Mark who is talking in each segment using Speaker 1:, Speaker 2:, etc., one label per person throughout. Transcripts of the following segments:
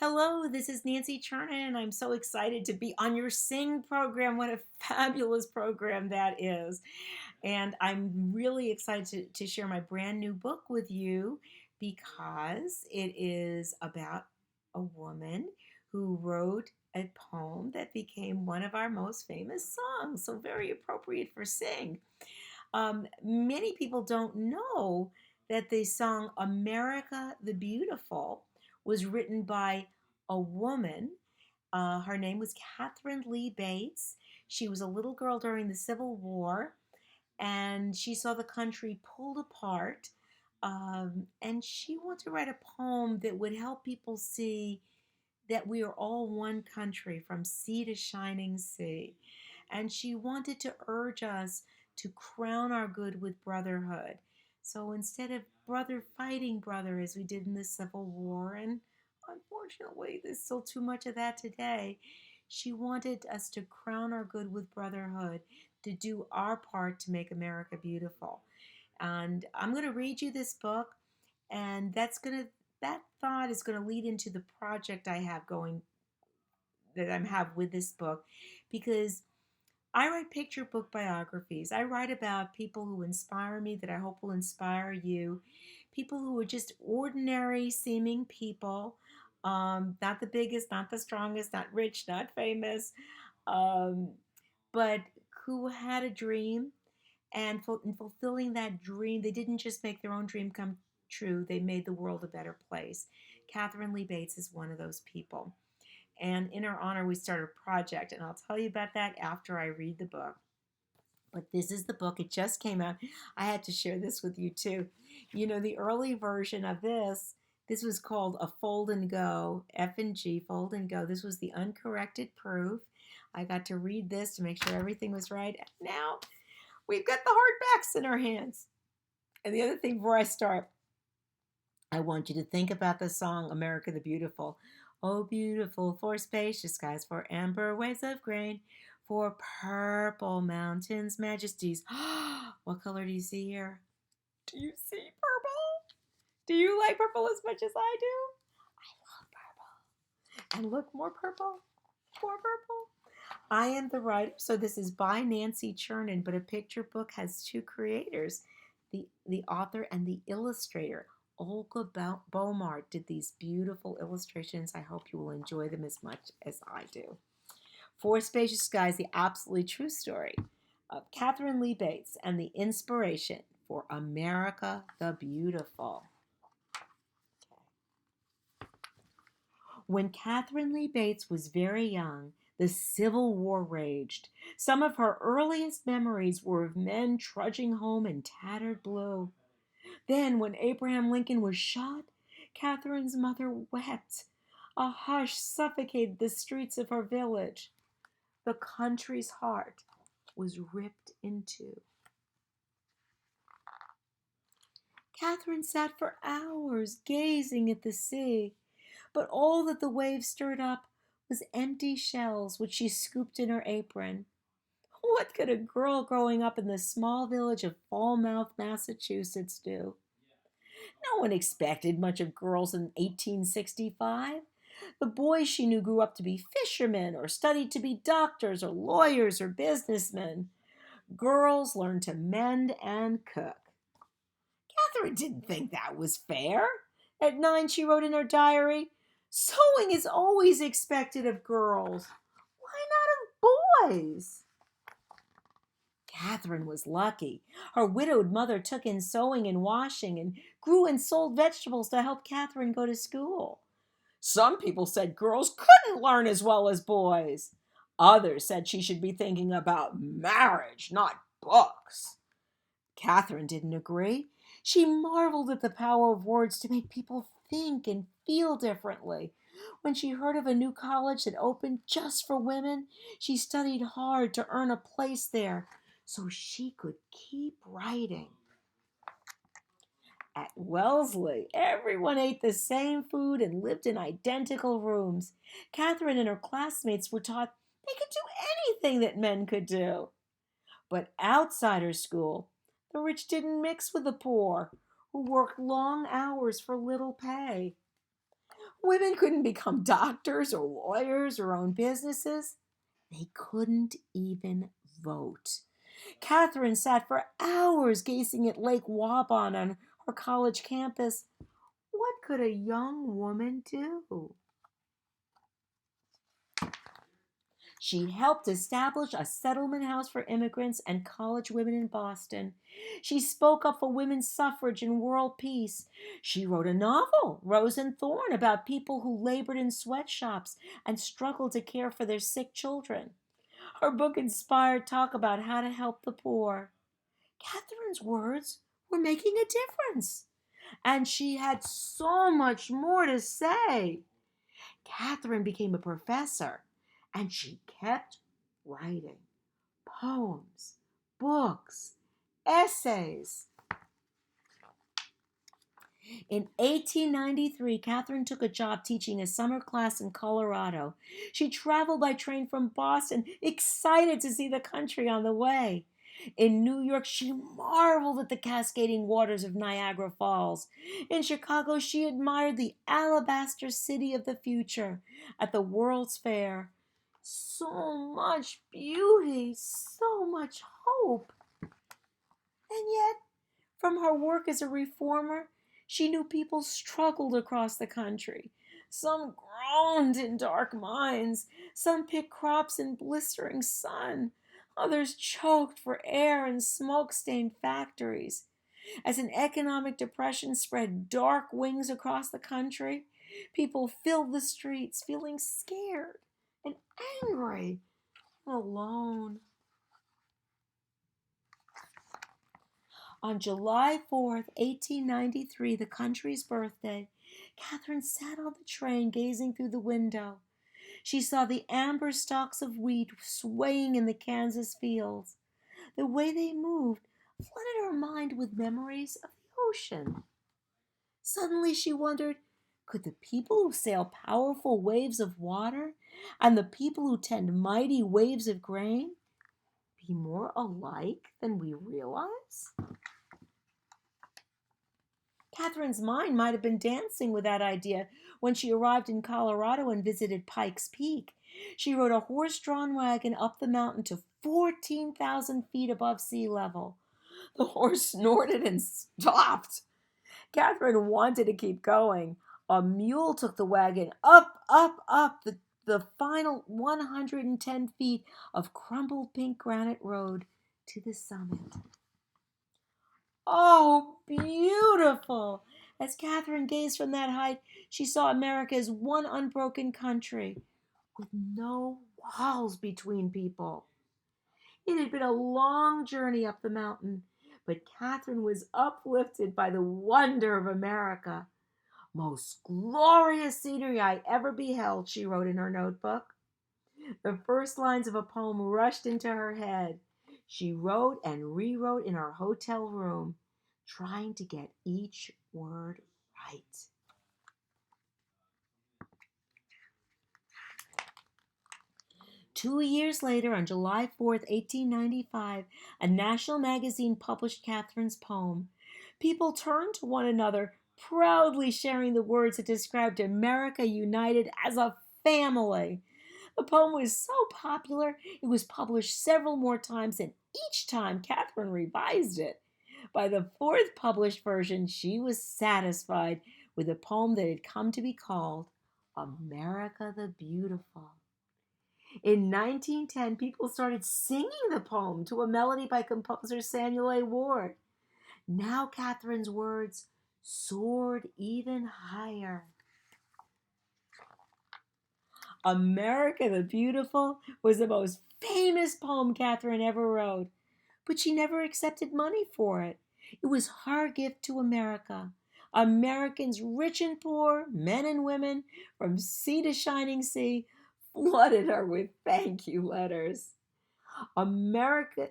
Speaker 1: Hello, this is Nancy Churnin, and I'm so excited to be on your Sing program. What a fabulous program that is. And I'm really excited to share my brand new book with you because it is about a woman who wrote a poem that became one of our most famous songs. So, very appropriate for Sing. Many people don't know that the song America the Beautiful was written by a woman. Her name was Catherine Lee Bates. She was a little girl during the Civil War and she saw the country pulled apart. And she wanted to write a poem that would help people see that we are all one country from sea to shining sea. And she wanted to urge us to crown our good with brotherhood. So instead of brother fighting brother as we did in the Civil War, and unfortunately there's still too much of that today, she wanted us to crown our good with brotherhood, to do our part to make America beautiful. And I'm going to read you this book, and that thought is going to lead into the project I have going that I have with this book, because I write picture book biographies. I write about people who inspire me that I hope will inspire you. People who are just ordinary seeming people, not the biggest, not the strongest, not rich, not famous, um, but who had a dream, and in fulfilling that dream, they didn't just make their own dream come true, they made the world a better place. Catherine Lee Bates is one of those people. And in her honor, we started a project, and I'll tell you about that after I read the book. But this is the book. It just came out. I had to share this with you too. You know, the early version of this was called a fold and go, F and G, fold and go. This was the uncorrected proof. I got to read this to make sure everything was right. Now we've got the hardbacks in our hands. And the other thing before I start, I want you to think about the song America the Beautiful. Oh, beautiful for spacious skies, for amber waves of grain, for purple mountains, majesties. What color do you see here? Do you see purple? Do you like purple as much as I do? I love purple. And look, more purple, more purple. I am the writer, so this is by Nancy Churnin, but a picture book has two creators, the author and the illustrator. Olga Beaumart did these beautiful illustrations. I hope you will enjoy them as much as I do. For Spacious Skies, the absolutely true story of Catherine Lee Bates and the inspiration for America the Beautiful. When Catherine Lee Bates was very young, the Civil War raged. Some of her earliest memories were of men trudging home in tattered blue. Then, when Abraham Lincoln was shot, Catherine's mother wept. A hush suffocated the streets of her village. The country's heart was ripped in two. Catherine sat for hours gazing at the sea, but all that the waves stirred up was empty shells which she scooped in her apron. What could a girl growing up in the small village of Falmouth, Massachusetts do? No one expected much of girls in 1865. The boys she knew grew up to be fishermen or studied to be doctors or lawyers or businessmen. Girls learned to mend and cook. Catherine didn't think that was fair. At 9, she wrote in her diary, "Sewing is always expected of girls. Why not of boys?" Catherine was lucky. Her widowed mother took in sewing and washing and grew and sold vegetables to help Catherine go to school. Some people said girls couldn't learn as well as boys. Others said she should be thinking about marriage, not books. Catherine didn't agree. She marveled at the power of words to make people think and feel differently. When she heard of a new college that opened just for women, she studied hard to earn a place there so she could keep writing. At Wellesley, everyone ate the same food and lived in identical rooms. Catherine and her classmates were taught they could do anything that men could do. But outside her school, the rich didn't mix with the poor, who worked long hours for little pay. Women couldn't become doctors or lawyers or own businesses. They couldn't even vote. Catherine sat for hours gazing at Lake Waban on her college campus. What could a young woman do? She helped establish a settlement house for immigrants and college women in Boston. She spoke up for women's suffrage and world peace. She wrote a novel, Rose and Thorn, about people who labored in sweatshops and struggled to care for their sick children. Her book inspired talk about how to help the poor. Catherine's words were making a difference, and she had so much more to say. Catherine became a professor, and she kept writing poems, books, essays. In 1893, Catherine took a job teaching a summer class in Colorado. She traveled by train from Boston, excited to see the country on the way. In New York, she marveled at the cascading waters of Niagara Falls. In Chicago, she admired the alabaster city of the future at the World's Fair. So much beauty, so much hope. And yet, from her work as a reformer, she knew people struggled across the country. Some groaned in dark mines, some picked crops in blistering sun, others choked for air in smoke-stained factories. As an economic depression spread dark wings across the country, people filled the streets feeling scared and angry and alone. On July 4th, 1893, the country's birthday, Catherine sat on the train gazing through the window. She saw the amber stalks of wheat swaying in the Kansas fields. The way they moved flooded her mind with memories of the ocean. Suddenly she wondered, could the people who sail powerful waves of water and the people who tend mighty waves of grain be more alike than we realize? Catherine's mind might have been dancing with that idea when she arrived in Colorado and visited Pikes Peak. She rode a horse-drawn wagon up the mountain to 14,000 feet above sea level. The horse snorted and stopped. Catherine wanted to keep going. A mule took the wagon up the final 110 feet of crumbled pink granite road to the summit. Oh, beautiful! As Catherine gazed from that height, she saw America as one unbroken country, with no walls between people. It had been a long journey up the mountain, but Catherine was uplifted by the wonder of America. Most glorious scenery I ever beheld, she wrote in her notebook. The first lines of a poem rushed into her head. She wrote and rewrote in her hotel room, trying to get each word right. Two years later, on July 4th, 1895, a national magazine published Catherine's poem. People turned to one another, proudly sharing the words that described America united as a family. The poem was so popular, it was published several more times, and each time Catherine revised it. By the fourth published version, she was satisfied with a poem that had come to be called America the Beautiful. In 1910, people started singing the poem to a melody by composer Samuel A. Ward. Now Catherine's words soared even higher. America the Beautiful was the most famous poem Catherine ever wrote, but she never accepted money for it. It was her gift to America. Americans, rich and poor, men and women, from sea to shining sea, flooded her with thank you letters. America,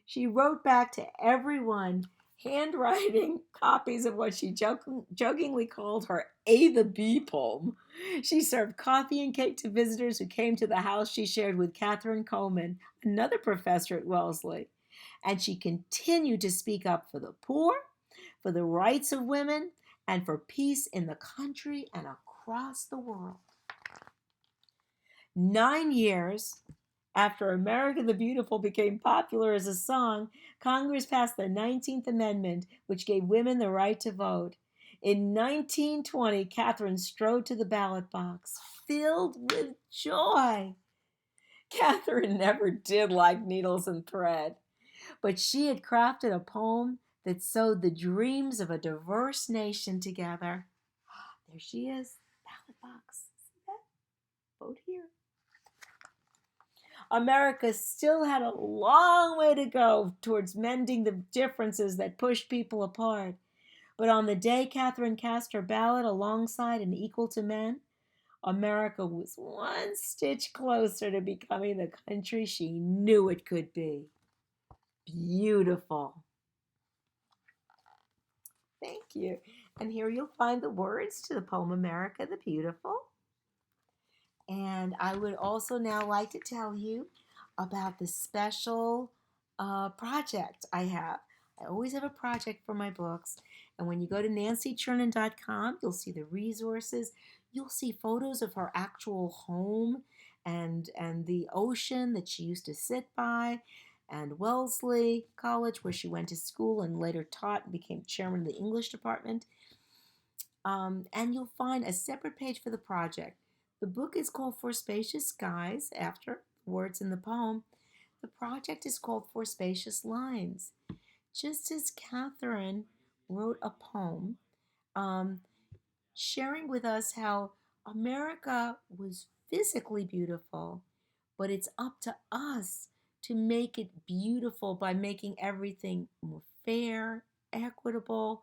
Speaker 1: she wrote back to everyone, handwriting copies of what she jokingly called her A the B poem. She served coffee and cake to visitors who came to the house she shared with Catherine Coleman, another professor at Wellesley. And she continued to speak up for the poor, for the rights of women, and for peace in the country and across across the world. 9 years after America the Beautiful became popular as a song, Congress passed the 19th Amendment, which gave women the right to vote. In 1920, Catherine strode to the ballot box, filled with joy. Catherine never did like needles and thread, but she had crafted a poem that sewed the dreams of a diverse nation together. There she is, ballot box. See that? Vote here. America still had a long way to go towards mending the differences that pushed people apart. But on the day Catherine cast her ballot alongside and equal to men, America was one stitch closer to becoming the country she knew it could be. Beautiful. Thank you. And here you'll find the words to the poem America the Beautiful. And I would also now like to tell you about the special project I have. I always have a project for my books. And when you go to nancychurnin.com, you'll see the resources. You'll see photos of her actual home and the ocean that she used to sit by, and Wellesley College, where she went to school and later taught and became chairman of the English department. And you'll find a separate page for the project. The book is called For Spacious Skies, after words in the poem. The project is called For Spacious Lines. Just as Catherine wrote a poem sharing with us how America was physically beautiful, but it's up to us to make it beautiful by making everything more fair, equitable,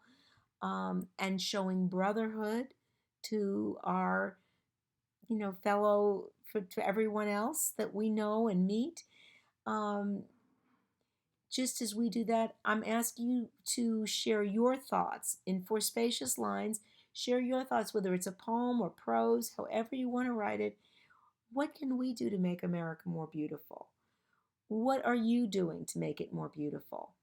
Speaker 1: and showing brotherhood to our, fellow, to everyone else that we know and meet. Um, just as we do that, I'm asking you to share your thoughts in For Spacious Lines. Share your thoughts, whether it's a poem or prose, however you want to write it. What can we do to make America more beautiful? What are you doing to make it more beautiful?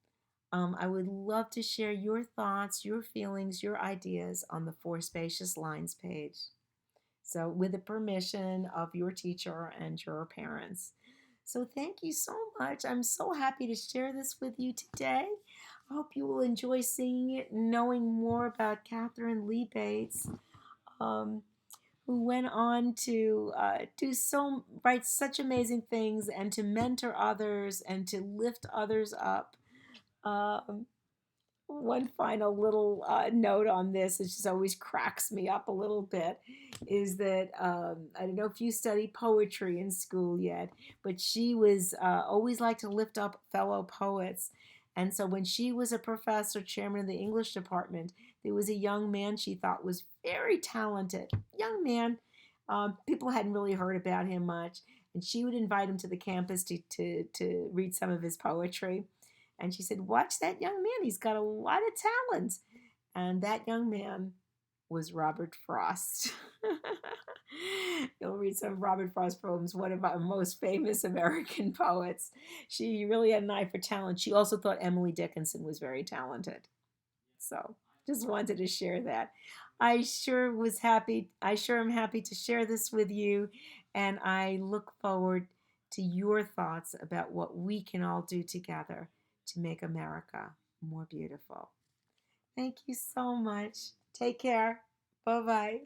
Speaker 1: I would love to share your thoughts, your feelings, your ideas on the For Spacious Lines page. So, with the permission of your teacher and your parents. So, thank you so much. I'm so happy to share this with you today. I hope you will enjoy seeing it and knowing more about Catherine Lee Bates, who went on to write such amazing things and to mentor others and to lift others up. Um, One final little note on this, it just always cracks me up a little bit, is that I don't know if you study poetry in school yet, but she was always liked to lift up fellow poets. And so when she was a professor, chairman of the English department, there was a young man she thought was very talented. Young man, people hadn't really heard about him much, and she would invite him to the campus to read some of his poetry. And she said, "Watch that young man. He's got a lot of talent." And that young man was Robert Frost. You'll read some of Robert Frost poems, one of our most famous American poets. She really had an eye for talent. She also thought Emily Dickinson was very talented. So just wanted to share that. I sure was happy. I sure am happy to share this with you. And I look forward to your thoughts about what we can all do together to make America more beautiful. Thank you so much. Take care. Bye bye.